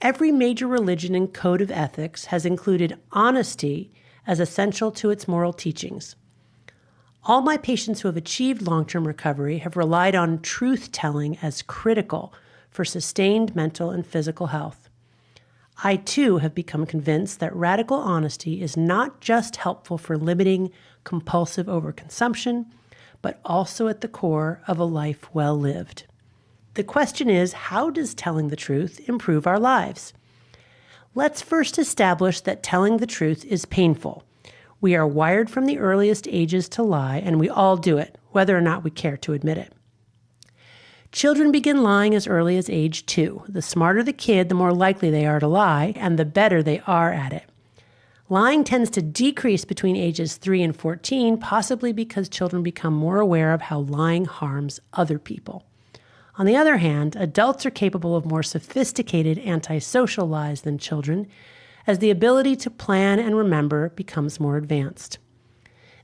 Every major religion and code of ethics has included honesty as essential to its moral teachings. All my patients who have achieved long-term recovery have relied on truth-telling as critical for sustained mental and physical health. I, too, have become convinced that radical honesty is not just helpful for limiting compulsive overconsumption, but also at the core of a life well lived. The question is, how does telling the truth improve our lives? Let's first establish that telling the truth is painful. We are wired from the earliest ages to lie, and we all do it, whether or not we care to admit it. Children begin lying as early as age 2. The smarter the kid, the more likely they are to lie, and the better they are at it. Lying tends to decrease between ages 3 and 14, possibly because children become more aware of how lying harms other people. On the other hand, adults are capable of more sophisticated antisocial lies than children, as the ability to plan and remember becomes more advanced.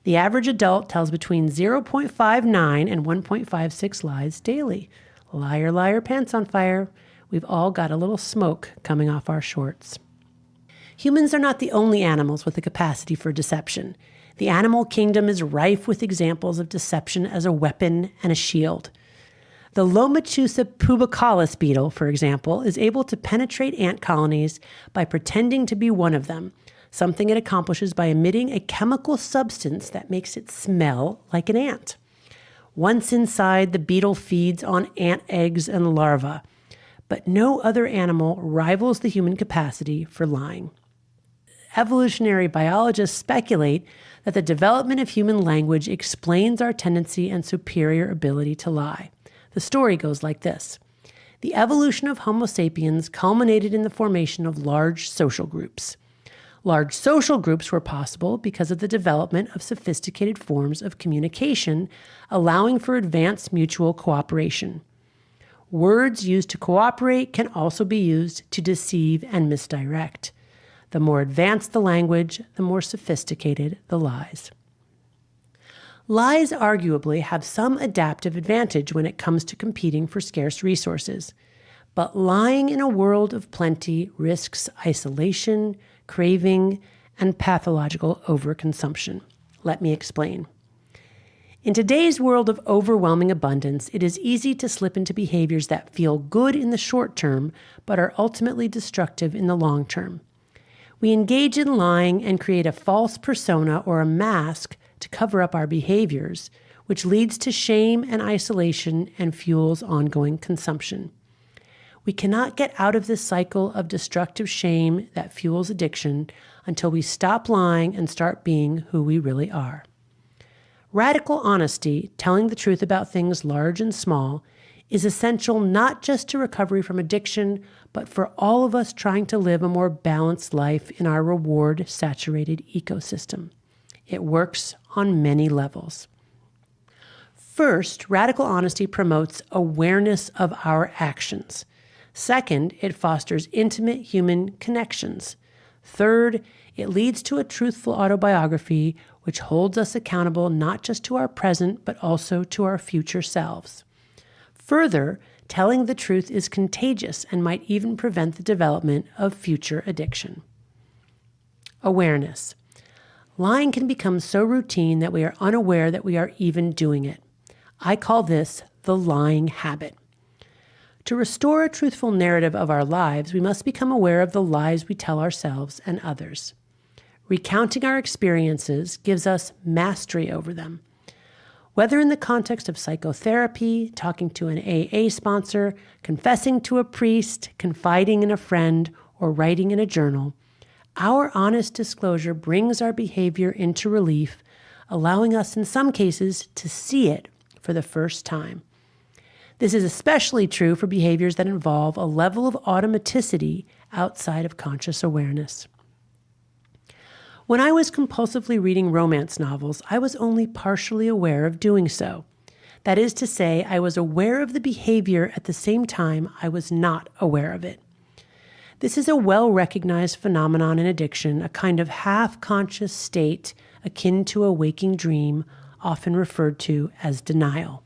The average adult tells between 0.59 and 1.56 lies daily. Liar, liar, pants on fire. We've all got a little smoke coming off our shorts. Humans are not the only animals with the capacity for deception. The animal kingdom is rife with examples of deception as a weapon and a shield. The Lomechusa pubicalis beetle, for example, is able to penetrate ant colonies by pretending to be one of them, something it accomplishes by emitting a chemical substance that makes it smell like an ant. Once inside, the beetle feeds on ant eggs and larvae, but no other animal rivals the human capacity for lying. Evolutionary biologists speculate that the development of human language explains our tendency and superior ability to lie. The story goes like this. The evolution of Homo sapiens culminated in the formation of large social groups. Large social groups were possible because of the development of sophisticated forms of communication, allowing for advanced mutual cooperation. Words used to cooperate can also be used to deceive and misdirect. The more advanced the language, the more sophisticated the lies. Lies arguably have some adaptive advantage when it comes to competing for scarce resources. But lying in a world of plenty risks isolation, craving, and pathological overconsumption. Let me explain. In today's world of overwhelming abundance, it is easy to slip into behaviors that feel good in the short term, but are ultimately destructive in the long term. We engage in lying and create a false persona or a mask to cover up our behaviors, which leads to shame and isolation and fuels ongoing consumption. We cannot get out of this cycle of destructive shame that fuels addiction until we stop lying and start being who we really are. Radical honesty, telling the truth about things large and small, is essential not just to recovery from addiction, but for all of us trying to live a more balanced life in our reward-saturated ecosystem. It works on many levels. First, radical honesty promotes awareness of our actions. Second, it fosters intimate human connections. Third, it leads to a truthful autobiography, which holds us accountable not just to our present, but also to our future selves. Further, telling the truth is contagious and might even prevent the development of future addiction. Awareness. Lying can become so routine that we are unaware that we are even doing it. I call this the lying habit. To restore a truthful narrative of our lives, we must become aware of the lies we tell ourselves and others. Recounting our experiences gives us mastery over them. Whether in the context of psychotherapy, talking to an AA sponsor, confessing to a priest, confiding in a friend, or writing in a journal, our honest disclosure brings our behavior into relief, allowing us in some cases to see it for the first time. This is especially true for behaviors that involve a level of automaticity outside of conscious awareness. When I was compulsively reading romance novels, I was only partially aware of doing so. That is to say, I was aware of the behavior at the same time I was not aware of it. This is a well-recognized phenomenon in addiction, a kind of half-conscious state akin to a waking dream, often referred to as denial.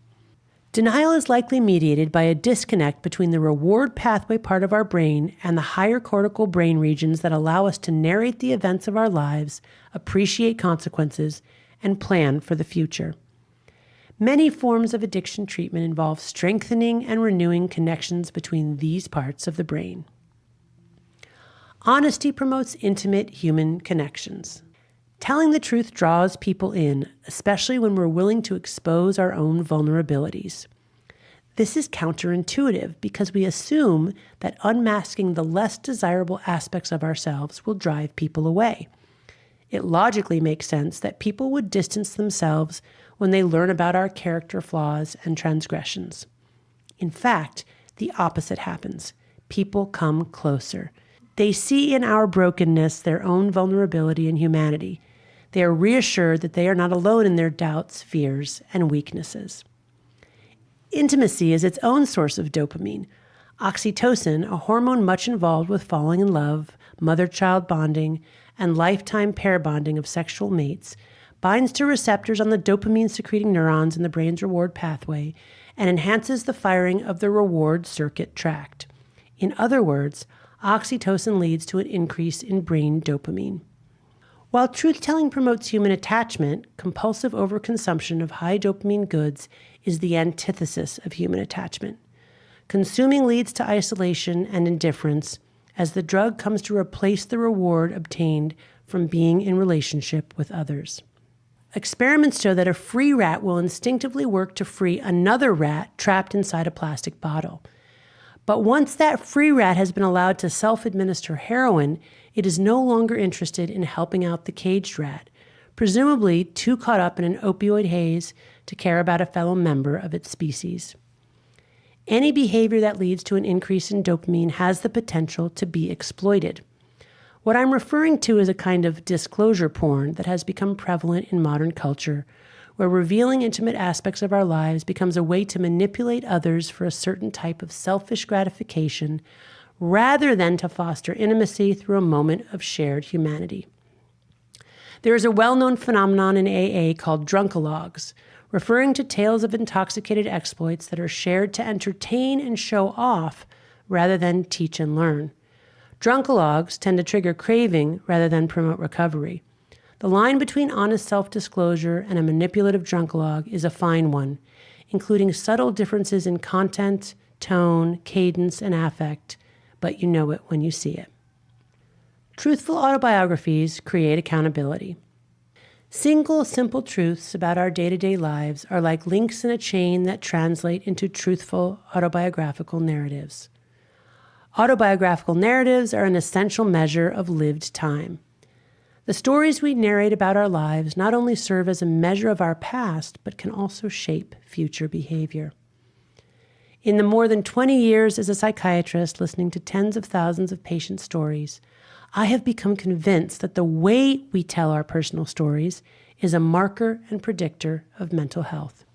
Denial is likely mediated by a disconnect between the reward pathway part of our brain and the higher cortical brain regions that allow us to narrate the events of our lives, appreciate consequences, and plan for the future. Many forms of addiction treatment involve strengthening and renewing connections between these parts of the brain. Honesty promotes intimate human connections. Telling the truth draws people in, especially when we're willing to expose our own vulnerabilities. This is counterintuitive because we assume that unmasking the less desirable aspects of ourselves will drive people away. It logically makes sense that people would distance themselves when they learn about our character flaws and transgressions. In fact, the opposite happens. People come closer. They see in our brokenness their own vulnerability and humanity. They are reassured that they are not alone in their doubts, fears, and weaknesses. Intimacy is its own source of dopamine. Oxytocin, a hormone much involved with falling in love, mother-child bonding, and lifetime pair bonding of sexual mates, binds to receptors on the dopamine-secreting neurons in the brain's reward pathway and enhances the firing of the reward circuit tract. In other words, oxytocin leads to an increase in brain dopamine. While truth-telling promotes human attachment, compulsive overconsumption of high dopamine goods is the antithesis of human attachment. Consuming leads to isolation and indifference as the drug comes to replace the reward obtained from being in relationship with others. Experiments show that a free rat will instinctively work to free another rat trapped inside a plastic bottle. But once that free rat has been allowed to self-administer heroin, it is no longer interested in helping out the caged rat, presumably too caught up in an opioid haze to care about a fellow member of its species. Any behavior that leads to an increase in dopamine has the potential to be exploited. What I'm referring to is a kind of disclosure porn that has become prevalent in modern culture, where revealing intimate aspects of our lives becomes a way to manipulate others for a certain type of selfish gratification, rather than to foster intimacy through a moment of shared humanity. There is a well-known phenomenon in AA called drunkalogs, referring to tales of intoxicated exploits that are shared to entertain and show off rather than teach and learn. Drunkalogs tend to trigger craving rather than promote recovery. The line between honest self-disclosure and a manipulative drunkalog is a fine one, including subtle differences in content, tone, cadence, and affect, but you know it when you see it. Truthful autobiographies create accountability. Single, simple truths about our day-to-day lives are like links in a chain that translate into truthful autobiographical narratives. Autobiographical narratives are an essential measure of lived time. The stories we narrate about our lives not only serve as a measure of our past, but can also shape future behavior. In the more than 20 years as a psychiatrist listening to tens of thousands of patient stories, I have become convinced that the way we tell our personal stories is a marker and predictor of mental health.